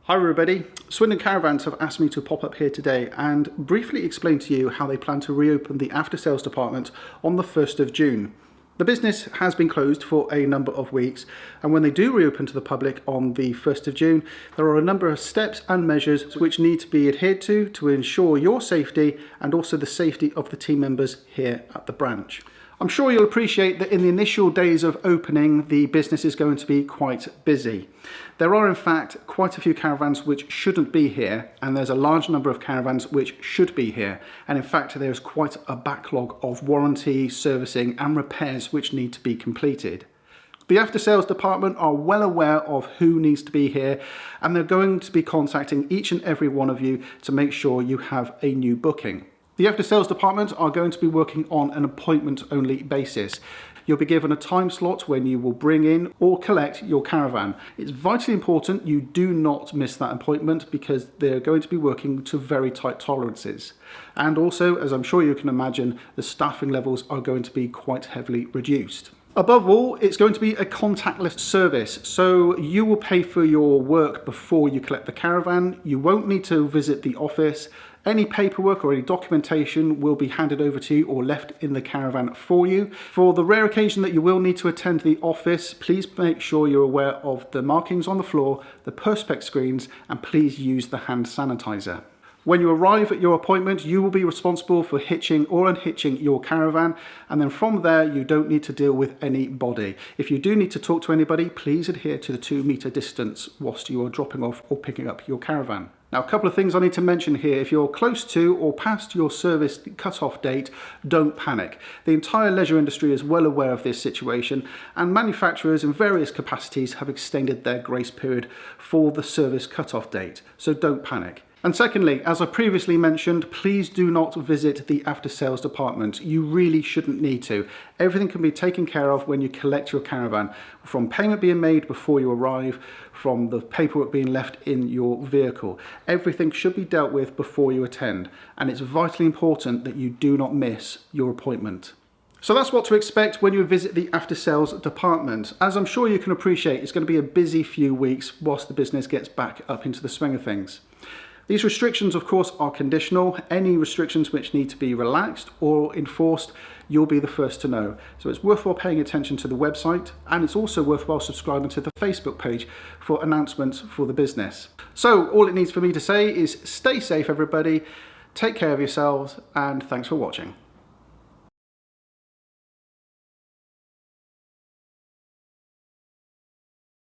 Hi everybody, Swindon Caravans have asked me to pop up here today and briefly explain to you how they plan to reopen the after sales department on the 1st of June. The business has been closed for a number of weeks, and when they do reopen to the public on the 1st of June, there are a number of steps and measures which need to be adhered to ensure your safety and also the safety of the team members here at the branch. I'm sure you'll appreciate that in the initial days of opening, the business is going to be quite busy. There are in fact quite a few caravans which shouldn't be here, and there's a large number of caravans which should be here. And in fact, there's quite a backlog of warranty, servicing and repairs which need to be completed. The after sales department are well aware of who needs to be here, and they're going to be contacting each and every one of you to make sure you have a new booking. The after sales department are going to be working on an appointment only basis. You'll be given a time slot when you will bring in or collect your caravan. It's vitally important you do not miss that appointment because they're going to be working to very tight tolerances. And also, as I'm sure you can imagine, the staffing levels are going to be quite heavily reduced. Above all, it's going to be a contactless service, so you will pay for your work before you collect the caravan. You won't need to visit the office. Any paperwork or any documentation will be handed over to you or left in the caravan for you. For the rare occasion that you will need to attend the office, please make sure you're aware of the markings on the floor, the perspex screens, and please use the hand sanitizer. When you arrive at your appointment, you will be responsible for hitching or unhitching your caravan, and then from there you don't need to deal with anybody. If you do need to talk to anybody, please adhere to the 2-meter distance whilst you are dropping off or picking up your caravan. Now, a couple of things I need to mention here. If you're close to or past your service cut-off date, don't panic. The entire leisure industry is well aware of this situation, and manufacturers in various capacities have extended their grace period for the service cut-off date, so don't panic. And secondly, as I previously mentioned, please do not visit the after sales department. You really shouldn't need to. Everything can be taken care of when you collect your caravan, from payment being made before you arrive, from the paperwork being left in your vehicle. Everything should be dealt with before you attend, and it's vitally important that you do not miss your appointment. So that's what to expect when you visit the after sales department. As I'm sure you can appreciate, it's going to be a busy few weeks whilst the business gets back up into the swing of things. These restrictions, of course, are conditional. Any restrictions which need to be relaxed or enforced, you'll be the first to know. So it's worthwhile paying attention to the website, and it's also worthwhile subscribing to the Facebook page for announcements for the business. So all it needs for me to say is stay safe, everybody, take care of yourselves, and thanks for watching.